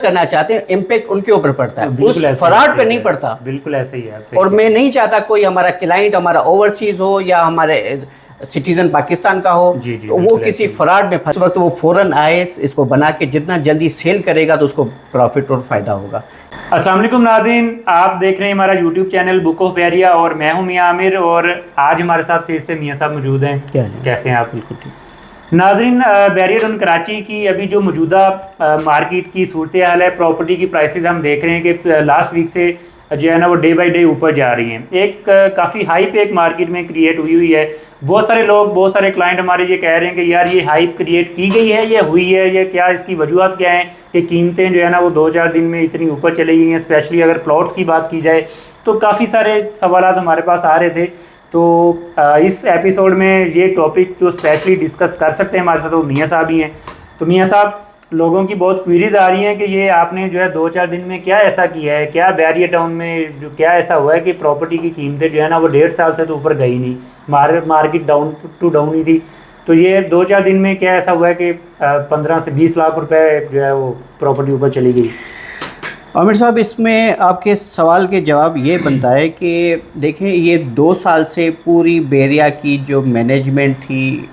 करना चाहते हैं, इम्पैक्ट उनके ऊपर पड़ता है, उस बिल्कुल ऐसे फ्रॉड पे ही नहीं है। पड़ता। बिल्कुल ऐसे ही है। और मैं नहीं चाहता कोई हमारा क्लाइंट हमारा ओवरसीज हो या हमारे सिटीजन पाकिस्तान का हो, जी जी तो वो बिल्कुल किसी ऐसे ही। फ्रॉड में फंस वक्त वो फौरन आए, इसको बना के जितना जल्दी सेल करेगा तो उसको प्रॉफिट और फायदा होगा। अस्सलाम वालेकुम नाज़रीन, आप देख रहे हैं हमारा यूट्यूब चैनल बुक ऑफ बैरिया और मैं हूं मियां आमिर। और आज हमारे साथ फिर से मियां साहब मौजूद हैं। क्या है? कैसे हैं आप? बिल्कुल ठीक। नाज़रीन, बैरिया टाउन कराची की अभी जो मौजूदा मार्केट की सूरत हाल है, प्रॉपर्टी की प्राइसेस हम देख रहे हैं कि लास्ट वीक से जो है ना वो डे बाई डे ऊपर जा रही हैं। एक काफ़ी हाइप एक मार्केट में क्रिएट हुई हुई है। बहुत सारे लोग, बहुत सारे क्लाइंट हमारे ये कह रहे हैं कि यार ये हाइप क्रिएट की गई है, ये हुई है, ये क्या इसकी वजूहत क्या है कि कीमतें जो है ना वो 2-4 दिन में इतनी ऊपर चली गई हैं। स्पेशली अगर प्लॉट्स की बात की जाए तो काफ़ी सारे सवालात हमारे पास आ रहे थे। तो इस एपिसोड में ये टॉपिक जो स्पेशली डिस्कस कर सकते हैं हमारे साथ वो मियाँ साहब ही हैं। तो मियाँ साहब, लोगों की बहुत क्वेरीज आ रही हैं कि ये आपने जो है 2-4 दिन में क्या ऐसा किया है, क्या बैरिया टाउन में जो क्या ऐसा हुआ है कि प्रॉपर्टी की कीमतें जो है ना वो 1.5 साल से तो ऊपर गई नहीं, मार्केट डाउन टू डाउन ही थी। तो ये 2-4 दिन में क्या ऐसा हुआ है कि 15 से 20 लाख रुपए जो है वो प्रॉपर्टी ऊपर चली गई? आमिर साहब, इसमें आपके सवाल के जवाब ये बनता है कि देखें, ये 2 साल से पूरी बैरिया की जो मैनेजमेंट थी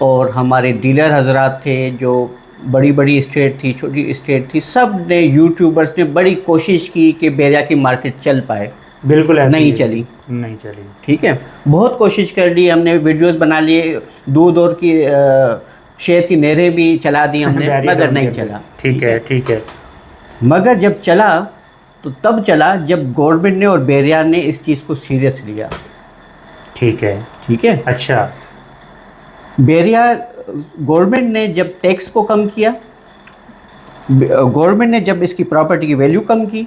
और हमारे डीलर हजरात थे, जो बड़ी बड़ी स्टेट थी, छोटी स्टेट थी, सब ने, यूट्यूबर्स ने बड़ी कोशिश की कि बैरिया की मार्केट चल पाए। बिल्कुल ऐसे नहीं ही चली। नहीं चली। ठीक है, बहुत कोशिश कर ली हमने, वीडियोस बना लिए, दूध और की शहद की नहरें भी चला दी हमने, बैरिया मगर टाउन नहीं के चला। अंदर। ठीक है ठीक है। मगर जब चला तो तब चला जब गवर्नमेंट ने और बैरिया ने इस चीज़ को सीरियस लिया। ठीक है ठीक है, अच्छा। बैरिया गवर्नमेंट ने जब टैक्स को कम किया, गवर्नमेंट ने जब इसकी प्रॉपर्टी की वैल्यू कम की,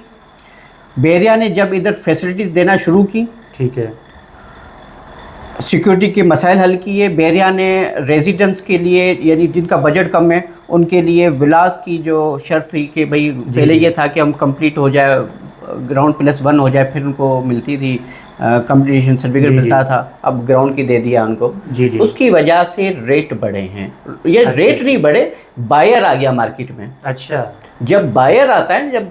बैरिया ने जब इधर फैसिलिटीज़ देना शुरू की, ठीक है। सिक्योरिटी के मसाइल हल किए, बैरिया ने रेजिडेंट्स के लिए, यानी जिनका बजट कम है उनके लिए विलास की जो शर्त थी कि भाई पहले ये था कि हम कंप्लीट हो जाए, ग्राउंड +1 हो जाए, फिर उनको मिलती थी कंप्लीशन सर्टिफिकेट मिलता था, अब ग्राउंड की दे दिया उनको। जी जी। उसकी वजह से रेट बढ़े हैं। ये अच्छा। रेट नहीं बढ़े, बायर आ गया मार्केट में। अच्छा। जब बायर आता है, जब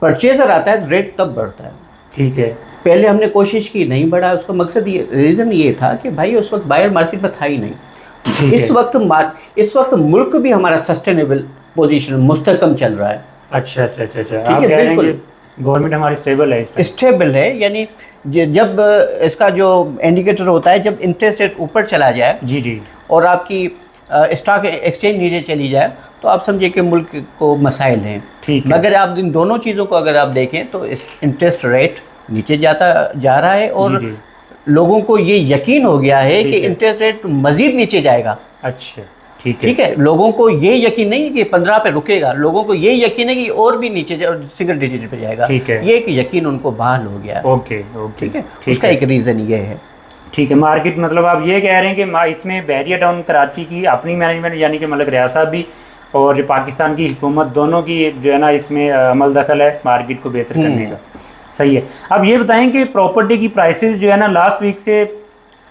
परचेजर आता है, रेट तब बढ़ता है। ठीक है। पहले हमने कोशिश की, नहीं बढ़ा। उसका मकसद ये, रीज़न ये था कि भाई उस वक्त बायर मार्केट में था ही नहीं। इस वक्त मुल्क भी हमारा सस्टेनेबल पोजीशन मुस्तकम चल रहा है। अच्छा अच्छा अच्छा अच्छा। ठीक आप है, कह रहे हैं बिल्कुल कि गवर्नमेंट हमारी स्टेबल है इस टाइम? स्टेबल है, यानी जब इसका जो इंडिकेटर होता है, जब इंटरेस्ट रेट ऊपर चला जाए जी जी। और आपकी स्टॉक एक्सचेंज नीचे चली जाए, तो आप समझिए कि मुल्क को मसाइल हैं। ठीक है। मगर आप इन दोनों चीज़ों को अगर आप देखें तो इस इंटरेस्ट रेट नीचे जा रहा है और जी जी। लोगों को ये यकीन हो गया है ठीक कि है। इंटरेस्ट रेट मज़ीद नीचे जाएगा। अच्छा ठीक है। ठीक है, लोगों को ये यकीन नहीं है कि 15 पे रुकेगा, लोगों को ये यकीन है कि और भी नीचे सिंगल डिजिट पे जाएगा। ठीक है। ये एक यकीन उनको बहाल हो गया है। Okay okay. ठीक है, उसका एक रीज़न ये है। ठीक है। मार्केट मतलब आप ये कह रहे हैं कि इसमें बैरिया टाउन कराची की अपनी मैनेजमेंट यानी कि मलिक रियाज साहब भी और जो पाकिस्तान की हुकूमत, दोनों की जो है ना इसमें अमल दखल है मार्केट को बेहतर करने का। सही है। अब ये बताएं कि प्रॉपर्टी की प्राइसेस जो है ना लास्ट वीक से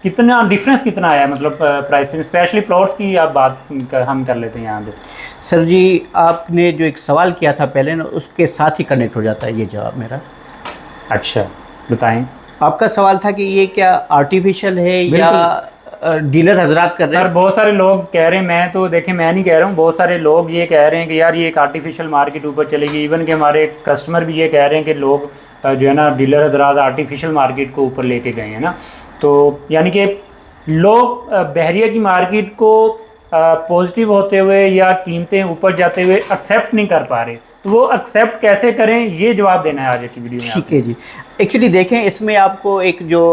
कितना डिफरेंस कितना आया, मतलब प्राइस में, स्पेशली प्लॉट्स की आप बात हम कर लेते हैं यहाँ पे। सर जी, आपने जो एक सवाल किया था पहले ना, उसके साथ ही कनेक्ट हो जाता है ये जवाब मेरा। अच्छा बताएं। आपका सवाल था कि ये क्या आर्टिफिशियल है या डीलर हजरात कर रहे हैं? सर बहुत सारे लोग कह रहे हैं, मैं तो देखें मैं नहीं कह रहा हूँ, बहुत सारे लोग ये कह रहे हैं कि यार ये एक आर्टिफिशियल मार्केट ऊपर चलेगी। इवन कि हमारे कस्टमर भी ये कह रहे हैं कि लोग जो है ना डीलर हजरात आर्टिफिशियल मार्केट को ऊपर लेके गए हैं ना। तो यानी कि लोग बहरिया की मार्केट को पॉजिटिव होते हुए या कीमतें ऊपर जाते हुए एक्सेप्ट नहीं कर पा रहे। तो वो एक्सेप्ट कैसे करें, ये जवाब देना है आज की वीडियो में। ठीक है जी। एक्चुअली देखें, इसमें आपको एक जो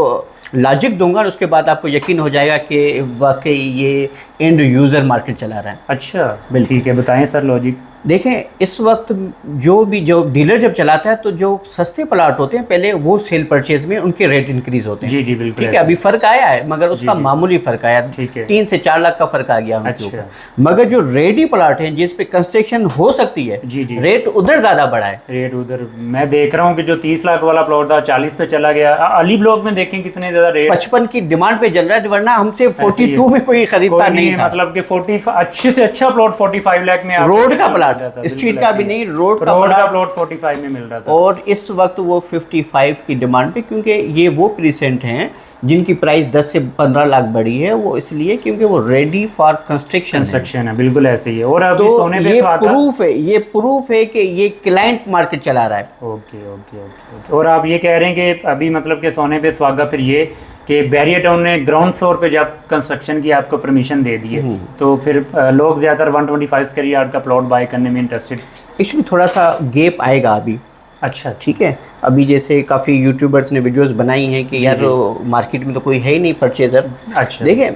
लॉजिक दूंगा, उसके बाद आपको यकीन हो जाएगा कि वाकई ये एंड यूज़र मार्केट चला रहा है। अच्छा बिल्कुल। ठीक है, बताएं सर लॉजिक। देखें, इस वक्त जो डीलर जब चलाता है, तो जो सस्ते प्लाट होते हैं पहले, वो सेल परचेज में उनके रेट इंक्रीज होते हैं। जी जी बिल्कुल। ठीक है, अभी फ़र्क आया है, मगर उसका जी। मामूली फ़र्क आया, ठीक है। 3 से 4 लाख का फ़र्क आ गया उनके अच्छा। ऊपर। मगर जो रेडी प्लाट है जिस पे कंस्ट्रक्शन हो सकती है, जी जी, रेट उधर ज़्यादा बढ़ा है। रेट उधर मैं देख रहा हूँ कि जो 30 लाख वाला प्लॉट था 40 पे चला गया। अली ब्लॉक में देखें कितने ज़्यादा रेट, 55 की डिमांड पे चल रहा है, वरना हमसे 42 में कोई खरीदता नहीं था। मतलब कि 40 अच्छे से अच्छा प्लॉट 45 लाख में रोड का प्लाट प्लॉट, स्ट्रीट का भी नहीं, रोड का प्लॉट 45 में मिल रहा था। और इस वक्त वो 55 की डिमांड पे, क्योंकि ये वो प्रीसेंट हैं जिनकी प्राइस 10 से 15 लाख बढ़ी है, वो इसलिए क्योंकि वो रेडी फॉर कंस्ट्रक्शन है, बिल्कुल ऐसे ही है। और अभी तो सोने पे ये प्रूफ है कि ये क्लाइंट मार्केट चला रहा है। ओके। और आप ये कह रहे हैं कि अभी मतलब कि सोने पे सुहागा फिर ये कि बैरियर टाउन ने ग्राउंड फ्लोर पे जब कंस्ट्रक्शन की आपको परमिशन दे दी है, तो फिर लोग ज़्यादातर 125 स्क्वायर यार्ड का प्लॉट बाय करने में इंटरेस्टेड। एक्चुअली थोड़ा सा गैप आएगा अभी। अच्छा, ठीक है। अभी जैसे काफ़ी यूट्यूबर्स ने वीडियोस बनाई हैं कि यार मार्केट में तो कोई है ही नहीं परचेजर। अच्छा, देखिए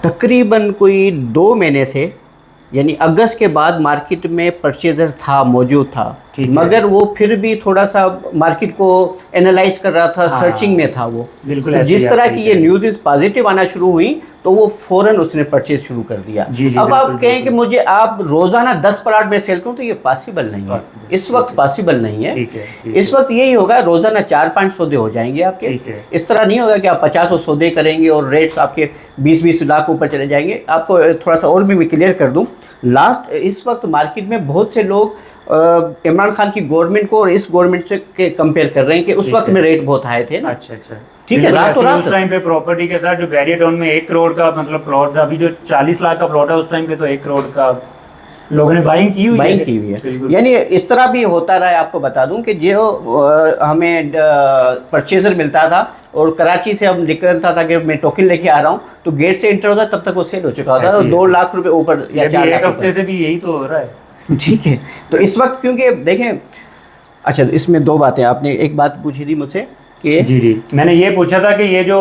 तकरीबन कोई 2 महीने से, यानी अगस्त के बाद मार्केट में परचेजर था, मौजूद था, मगर वो फिर भी थोड़ा सा मार्केट को एनालाइज कर रहा था, सर्चिंग में था वो। बिल्कुल तो जिस तरह की ये न्यूज़ पॉजिटिव आना शुरू हुई तो वो फौरन उसने परचेज शुरू कर दिया। अब आप कहें कि मुझे आप रोजाना 10 प्लॉट में सेल करूं, तो ये पॉसिबल नहीं है, इस वक्त पॉसिबल नहीं है। इस वक्त यही होगा, रोजाना 4-5 सौदे हो जाएंगे आपके। इस तरह नहीं होगा कि आप 50 सौदे करेंगे और रेट्स आपके 20-20 लाख ऊपर चले जाएंगे। आपको थोड़ा सा और भी मैं क्लियर कर दूं, इस वक्त मार्केट में बहुत से लोग इमरान खान की गवर्नमेंट को और इस गवर्नमेंट से कंपेयर कर रहे हैं कि उस वक्त में रेट बहुत हाई थे ना। अच्छा, ठीक है। रात उस टाइम पे प्रॉपर्टी के साथ जो बैरियर टाउन में 1 करोड़ का मतलब प्लॉट था, अभी जो 40 लाख का प्लॉट है, उस टाइम पे तो 1 करोड़ का लोगों ने बाइंग की हुई है। यानी इस तरह भी होता रहा है। आपको बता दूं कि जो हमें परचेजर मिलता था और कराची से हम निकलता था कि मैं टोकन लेके आ रहा हूँ, तो गेट से एंटर होता तब तक वो सेल हो चुका होता था, 2 लाख रुपए ऊपर या 4 लाख। एक हफ्ते से भी यही तो हो रहा है। ठीक है। तो इस वक्त क्योंकि देखें, अच्छा इसमें 2 बातें, आपने एक बात पूछी थी मुझसे कि जी मैंने ये पूछा था कि ये जो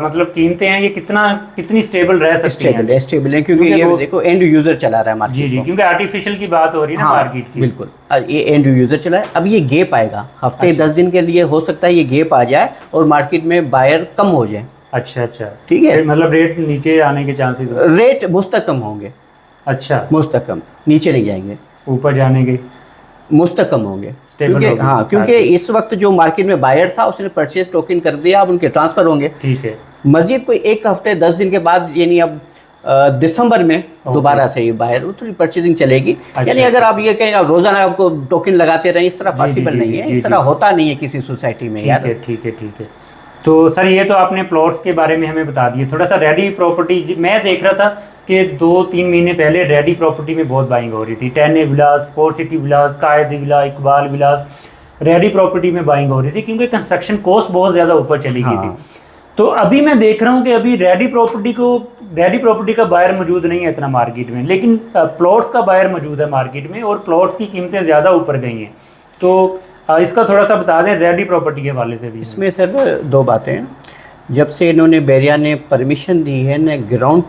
मतलब कीमतें हैं ये कितनी स्टेबल रह सकती हैं? स्टेबल है क्योंकि ये देखो एंड यूजर चला रहा है मार्केट। जी, क्योंकि आर्टिफिशियल की बात हो रही है ना मार्केट की। बिल्कुल, ये एंड यूजर चला है। अब ये गैप आएगा हफ्ते 10 दिन के लिए, हो सकता है ये गैप आ जाए और मार्केट में बायर कम हो जाए। अच्छा, ठीक है, मतलब रेट नीचे आने के चांसेस, रेट मुस्तकम होंगे। अच्छा, मुस्तकम, नीचे नहीं जाएंगे, ऊपर जाने के मुस्तकम होंगे। क्योंकि इस वक्त जो मार्केट में बायर था उसने परचेज टोकन कर दिया, अब उनके ट्रांसफर होंगे। ठीक है। मजीद कोई 1 हफ्ते 10 दिन के बाद, यानी अब दिसंबर में दोबारा से ये बायर थोड़ी परचेजिंग चलेगी। यानी अगर आप ये कहें आप रोजाना आपको टोकन लगाते रहें, इस तरह पॉसिबल नहीं है, इस तरह होता नहीं है किसी सोसाइटी में यार। ठीक है। तो सर ये तो आपने प्लॉट्स के बारे में हमें बता दिए। थोड़ा सा रेडी प्रॉपर्टी, मैं देख रहा था कि 2-3 महीने पहले रेडी प्रॉपर्टी में बहुत बाइंग हो रही थी। 10A विलास, स्पोर्ट सिटी विलास, कायद विला, इकबाल विलास, रेडी प्रॉपर्टी में बाइंग हो रही थी क्योंकि कंस्ट्रक्शन कॉस्ट बहुत ज़्यादा ऊपर चली गई थी। तो अभी मैं देख रहा हूँ कि अभी रेडी प्रॉपर्टी का बायर मौजूद नहीं है इतना मार्केट में, लेकिन प्लॉट्स का बायर मौजूद है मार्केट में और प्लॉट्स की कीमतें ज़्यादा ऊपर गई हैं। तो इसका थोड़ा सा बता दें रेडी प्रॉपर्टी के हवाले से भी। इसमें सर 2 बातें हैं। जब से इन्होंने बैरिया ने परमिशन दी है ना ग्राउंड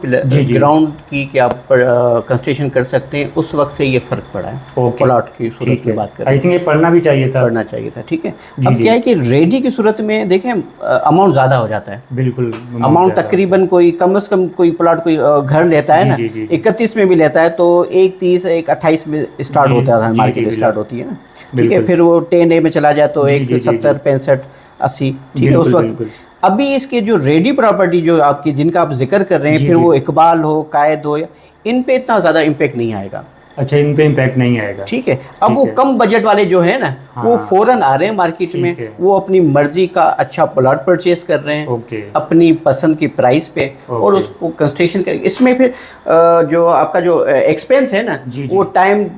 की कि आप कंस्ट्रक्शन कर सकते हैं, उस वक्त से ये फ़र्क पड़ा है। प्लॉट की सूरत की बात करें, आई थिंक ये पढ़ना चाहिए था। ठीक है। अब क्या है कि रेडी की सूरत में देखें अमाउंट ज़्यादा हो जाता है। बिल्कुल, अमाउंट तकरीबन कोई कम से कम कोई प्लॉट कोई घर लेता है ना 31 में भी लेता है, तो 1-30, 1-28 में स्टार्ट होता है, मार्केट स्टार्ट होती है ना। ठीक है। फिर वो 10A में चला जाए तो 170, 65, 80। ठीक है। उस वक्त अभी इसके जो रेडी प्रॉपर्टी जो आपकी जिनका आप जिक्र कर रहे हैं, फिर वो इकबाल हो, कायद हो, इन पे इतना ज़्यादा इम्पैक्ट नहीं आएगा। अच्छा, इन पे इम्पैक्ट नहीं आएगा। ठीक है। अब वो कम बजट वाले जो है ना, वो फौरन आ रहे हैं मार्केट में, वो अपनी मर्जी का अच्छा प्लॉट परचेज कर रहे हैं अपनी पसंद की प्राइस पे, और उसको कंस्ट्रक्शन करेंगे। इसमें फिर जो आपका जो एक्सपेंस है ना, वो टाइम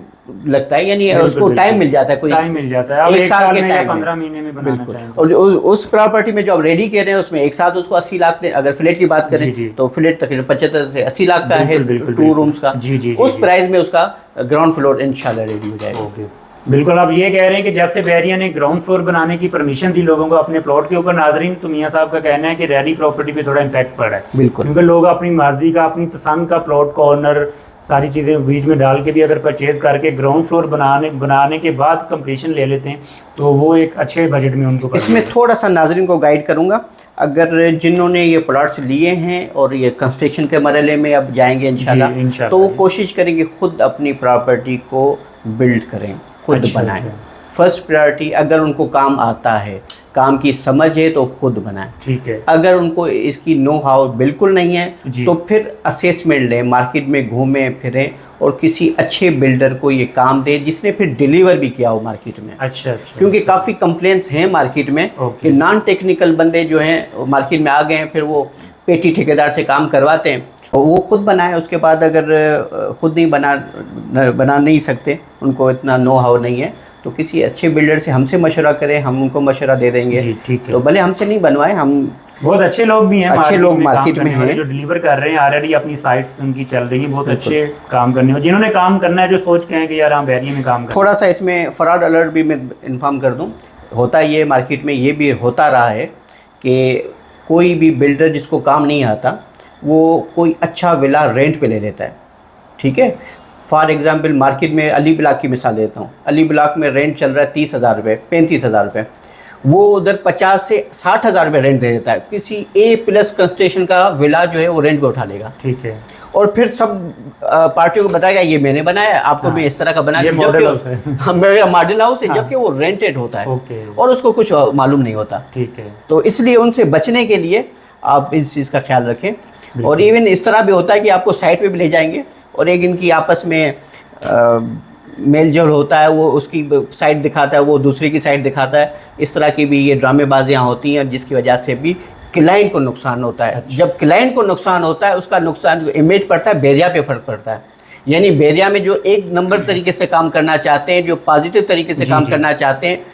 लगता है, यानी उसको टाइम मिल जाता है, कोई टाइम मिल जाता है। 1 साल के टाइम, 15 महीने में बनाना चाहिए। और जो उस प्रॉपर्टी में जो आप रेडी कह रहे हैं उसमें एक साथ उसको 80 लाख, अगर फ्लैट की बात करें तो फ्लैट तकरीबन 75 से 80 लाख का है, 2 रूम्स का। उस प्राइस में उसका ग्राउंड फ्लोर इंशाल्लाह रेडी हो जाएगा। बिल्कुल, आप ये कह रहे हैं कि जब से बैरिया ने ग्राउंड फ्लोर बनाने की परमिशन दी लोगों को अपने प्लॉट के ऊपर, नाजरीन तो मियां साहब का कहना है कि रेडी प्रॉपर्टी पे थोड़ा इम्पैक्ट पड़ा है। बिल्कुल, क्योंकि लोग अपनी मर्जी का, अपनी पसंद का प्लॉट, कॉर्नर, सारी चीज़ें बीच में डाल के भी अगर परचेज करके ग्राउंड फ्लोर बनाने के बाद कंप्लीशन ले लेते हैं, तो वो एक अच्छे बजट में उनको। इसमें थोड़ा सा नाजरीन को गाइड करूँगा, अगर जिन्होंने ये प्लॉट्स लिए हैं और ये कंस्ट्रक्शन के मरहले में अब जाएंगे इंशाल्लाह, तो वो कोशिश करेंगे खुद अपनी प्रॉपर्टी को बिल्ड करें, खुद बनाएं। फर्स्ट प्रायोरिटी अगर उनको काम आता है, काम की समझ है तो खुद बनाएं। ठीक है। अगर उनको इसकी नो हाउ बिल्कुल नहीं है जी। तो फिर असेसमेंट लें, मार्केट में घूमें फिरें और किसी अच्छे बिल्डर को ये काम दें जिसने फिर डिलीवर भी किया हो मार्केट में। अच्छा अच्छा। क्योंकि काफ़ी कंप्लेंट्स हैं मार्केट में ओके। कि नॉन टेक्निकल बंदे जो हैं मार्केट में आ गए हैं, फिर वो पेटी ठेकेदार से काम करवाते हैं और वो खुद बनाए, उसके बाद अगर खुद नहीं बना नहीं सकते, उनको इतना नो हाउ नहीं है, तो किसी अच्छे बिल्डर से हमसे मशवरा करें, हम उनको मशवरा दे देंगे। जी ठीक है। तो भले हमसे नहीं बनवाएं, हम बहुत अच्छे लोग भी हैं, अच्छे लोग मार्केट में हैं जो डिलीवर कर रहे हैं, ऑलरेडी अपनी साइट्स उनकी चल रही हैं, बहुत अच्छे काम करने वाले, जिन्होंने काम करना है, जो सोच के हैं कि यार हम बैरिया में काम करें। थोड़ा सा इसमें फ्रॉड अलर्ट भी मैं इन्फॉर्म कर दूं, होता ये मार्केट में ये भी होता रहा है कि कोई भी बिल्डर जिसको काम नहीं आता वो कोई अच्छा विला रेंट पे ले लेता है। ठीक है, फॉर एग्जांपल मार्केट में अली ब्लॉक की मिसाल देता हूँ, अली ब्लॉक में रेंट चल रहा है 30,000 रुपये, 35,000 रुपये, वो उधर 50 से 60,000 रुपये रेंट दे देता है, किसी A+ कंस्ट्रक्शन का विला जो है वो रेंट पे उठा लेगा। ठीक है। और फिर सब पार्टियों को बताएगा ये मैंने बनाया, आपको मैं इस तरह का बना ये मॉडल हाउस है। मेरा मॉडल हाउस है, जबकि वो रेंटेड होता है। ओके। और उसको कुछ मालूम नहीं होता। ठीक है। तो इसलिए उनसे बचने के लिए आप इस चीज़ का ख्याल रखें। और इवन इस तरह भी होता है कि आपको साइट पे भी ले जाएंगे और एक इनकी आपस में मेल जोल होता है, वो उसकी साइट दिखाता है, वो दूसरे की साइट दिखाता है, इस तरह की भी ये ड्रामेबाजियाँ होती हैं जिसकी वजह से भी क्लाइंट को नुकसान होता है। अच्छा। जब क्लाइंट को नुकसान होता है, उसका नुकसान इमेज पड़ता है, बैरिया पे फ़र्क पड़ता है। यानी बैरिया में जो एक नंबर तरीके से काम करना चाहते हैं, जो पॉजिटिव तरीके से काम करना चाहते हैं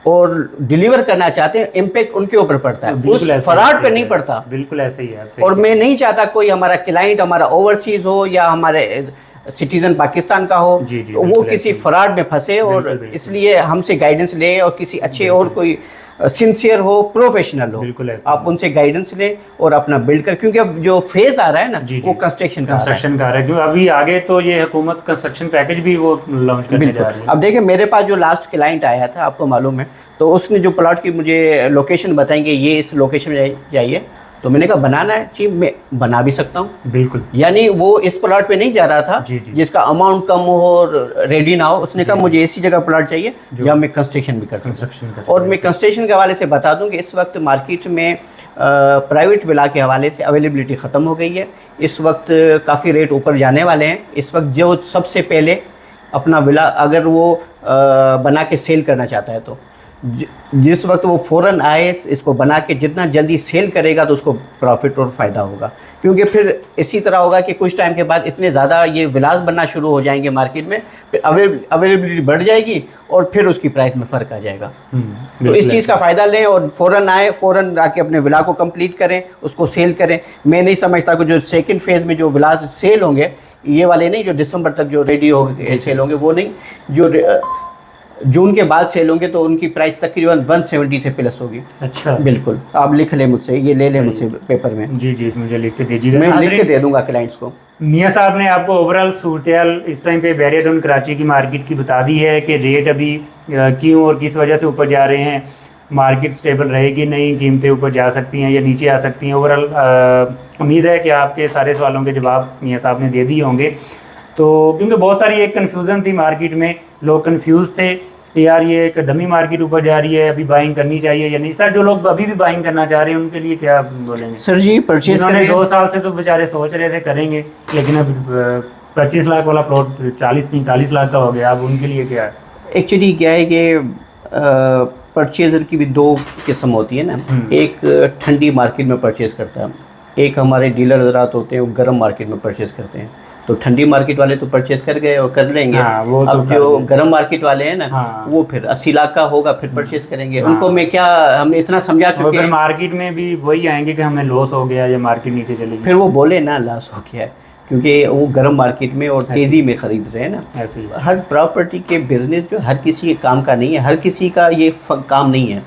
और डिलीवर करना चाहते हैं, इम्पैक्ट उनके ऊपर पड़ता है, उस फ्रॉड पे नहीं पड़ता। बिल्कुल ऐसे ही है। और मैं नहीं चाहता कोई हमारा क्लाइंट हमारा ओवरसीज हो या हमारे सिटीजन पाकिस्तान का हो, तो वो किसी फ्रॉड में फंसे। और इसलिए हमसे गाइडेंस ले और किसी अच्छे और कोई सिंसियर हो, प्रोफेशनल हो, आप उनसे गाइडेंस लें और अपना बिल्ड कर, क्योंकि अब जो फेज आ रहा है ना वो कंस्ट्रक्शन का आ रहा है, क्योंकि अभी आगे तो ये हुकूमत कंस्ट्रक्शन पैकेज भी वो लॉन्च करने जा रही है। अब देखिए मेरे पास जो लास्ट क्लाइंट आया था, आपको मालूम है, तो उसने जो प्लॉट की मुझे लोकेशन बताएंगे, ये इस लोकेशन में जाइए, तो मैंने कहा बनाना है जी, मैं बना भी सकता हूँ। बिल्कुल। यानी वो इस प्लॉट पे नहीं जा रहा था जिसका अमाउंट कम हो और रेडी ना हो, उसने कहा मुझे ऐसी जगह प्लॉट चाहिए जहाँ मैं कंस्ट्रक्शन भी कर सकूँ। और मैं कंस्ट्रक्शन के हवाले से बता दूं कि इस वक्त मार्केट में प्राइवेट विला के हवाले से अवेलेबिलिटी ख़त्म हो गई है। इस वक्त काफ़ी रेट ऊपर जाने वाले हैं। इस वक्त जो सबसे पहले अपना विला अगर वो बना के सेल करना चाहता है, तो जिस वक्त वो फ़ौरन आए, इसको बना के जितना जल्दी सेल करेगा तो उसको प्रॉफिट और फ़ायदा होगा। क्योंकि फिर इसी तरह होगा कि कुछ टाइम के बाद इतने ज़्यादा ये विलास बनना शुरू हो जाएंगे मार्केट में, फिर अवेलेबिलिटी बढ़ जाएगी और फिर उसकी प्राइस में फ़र्क आ जाएगा। तो इस चीज़ का फ़ायदा लें और फ़ौरन आए, फ़ौरन आके अपने विला को कंप्लीट करें, उसको सेल करें। मैं नहीं समझता कि जो सेकेंड फेज़ में जो विलास सेल होंगे, ये वाले नहीं जो दिसंबर तक जो रेडी हो सेल होंगे, वो नहीं, जो जून के बाद सेल होंगे, तो उनकी प्राइस तकरीबन 170 से प्लस होगी। अच्छा। बिल्कुल, आप लिख लें मुझसे, ये ले लें मुझसे पेपर में। जी जी, मुझे लिख के दीजिएगा, मैं लिख के दे दूंगा क्लाइंट्स को। मियाँ साहब ने आपको ओवरऑल सूरत इस टाइम पे बैरिया टाउन कराची की मार्केट की बता दी है कि रेट अभी क्यों और किस वजह से ऊपर जा रहे हैं, मार्केट स्टेबल रहेगी नहीं, कीमतें ऊपर जा सकती हैं या नीचे आ सकती हैं। ओवरऑल उम्मीद है कि आपके सारे सवालों के जवाब मियाँ साहब ने दे दिए होंगे। तो क्योंकि बहुत सारी एक कन्फ्यूज़न थी मार्केट में, लोग कन्फ्यूज़ थे कि यार ये एक डमी मार्केट ऊपर जा रही है, अभी बाइंग करनी चाहिए या नहीं। सर, जो लोग अभी भी बाइंग करना चाह रहे हैं उनके लिए क्या बोलेंगे? सर जी, परचेज उन्होंने 2 साल से तो बेचारे सोच रहे थे करेंगे, लेकिन अब 25 लाख वाला प्लॉट 40-45 लाख का हो गया, अब उनके लिए क्या है? एक्चुअली क्या है कि परचेज़र की भी 2 किस्म होती है ना। एक ठंडी मार्केट में परचेज़ करता है, एक हमारे डीलर हज़रात होते हैं वो गर्म मार्केट में परचेज़ करते हैं। तो ठंडी मार्केट वाले तो परचेज कर गए और कर लेंगे। वो अब तो जो गर्म मार्केट वाले हैं ना, वो फिर 80 लाख का होगा, फिर परचेज करेंगे। उनको मैं क्या, हम इतना समझा चुके हैं, मार्केट में भी वही आएंगे कि हमें लॉस हो गया या मार्केट नीचे चली गई, फिर वो बोले ना लॉस हो गया है, क्योंकि वो गर्म मार्केट में और तेज़ी में ख़रीद रहे हैं ना। ऐसे ही हर प्रॉपर्टी के बिजनेस जो हर किसी के काम का नहीं है, हर किसी का ये काम नहीं है।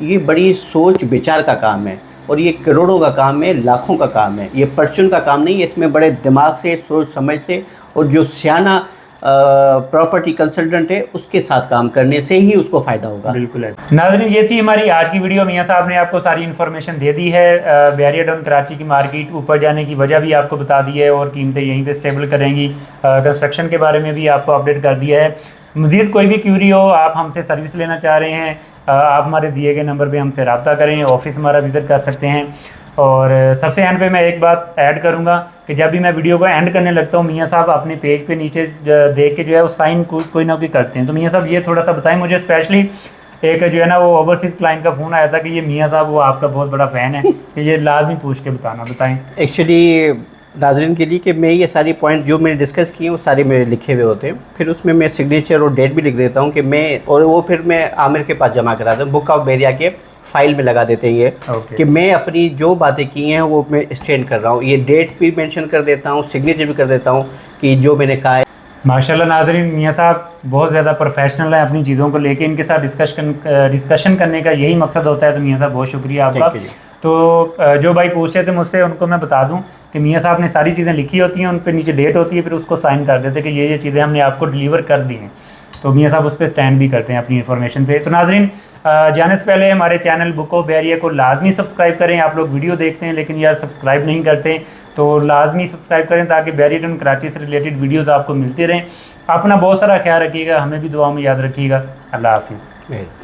ये बड़ी सोच विचार का काम है और ये करोड़ों का काम है, लाखों का काम है। ये परचून का काम नहीं है। इसमें बड़े दिमाग से, सोच समझ से और जो सियाना प्रॉपर्टी कंसल्टेंट है उसके साथ काम करने से ही उसको फ़ायदा होगा। बिल्कुल है। नाज़रीन, ये थी हमारी आज की वीडियो। मियाँ साहब ने आपको सारी इन्फॉर्मेशन दे दी है। बैरिया टाउन कराची की मार्केट ऊपर जाने की वजह भी आपको बता दी है और कीमतें यहीं पे स्टेबल करेंगी। कंस्ट्रक्शन के बारे में भी आपको अपडेट कर दिया है। मज़ीद कोई भी क्यूरी हो, आप हमसे सर्विस लेना चाह रहे हैं, आप हमारे दिए गए नंबर पे हमसे रब्ता करें, ऑफिस हमारा विज़िट कर सकते हैं। और सबसे एंड पे मैं एक बात ऐड करूंगा कि जब भी मैं वीडियो को एंड करने लगता हूँ, मियाँ साहब अपने पेज पे नीचे देख के जो है वो साइन कोई ना कोई करते हैं। तो मियाँ साहब ये थोड़ा सा बताएं मुझे, स्पेशली एक जो है ना वो ओवरसीज़ क्लाइंट का फ़ोन आया था कि ये मियाँ साहब वो आपका बहुत बड़ा फ़ैन है, कि ये लाजमी पूछ के बताएं। एक्चुअली नाज़रीन के लिए कि मैं ये सारी पॉइंट जो मैंने डिस्कस किए हैं वो सारे मेरे लिखे हुए होते हैं, फिर उसमें मैं सिग्नेचर और डेट भी लिख देता हूँ कि मैं, और वो फिर मैं आमिर के पास जमा कराता हूँ, बुक ऑफ बैरिया के फाइल में लगा देते हैं ये कि मैं अपनी जो बातें की हैं वो मैं स्टैंड कर रहा हूँ। ये डेट भी मेंशन कर देता हूँ, सिग्नेचर भी कर देता हूँ कि जो मैंने कहा है। माशाल्लाह नाज़रीन, मियाँ साहब बहुत ज़्यादा प्रोफेशनल हैं अपनी चीज़ों को लेके, इनके साथ डिस्कशन करने का यही मकसद होता है। तो मियाँ साहब बहुत शुक्रिया आपका। तो जो भाई पूछ रहे थे मुझसे, उनको मैं बता दूं कि मियाँ साहब ने सारी चीज़ें लिखी होती हैं, उन पर नीचे डेट होती है, फिर उसको साइन कर देते कि ये चीज़ें हमने आपको डिलीवर कर दी हैं। तो मियाँ साहब उस पर स्टैंड भी करते हैं अपनी इन्फॉर्मेशन पे। तो नाज़रीन, जाने से पहले हमारे चैनल बुक ऑफ बैरिया को लाजमी सब्सक्राइब करें। आप लोग वीडियो देखते हैं लेकिन यार सब्सक्राइब नहीं करते, तो लाजमी सब्सक्राइब करें ताकि बैरियरटन कराची से रिलेटेड वीडियोज़ आपको मिलती रहें। अपना बहुत सारा ख्याल रखिएगा, हमें भी दुआ में याद रखिएगा। अल्लाह हाफिज़।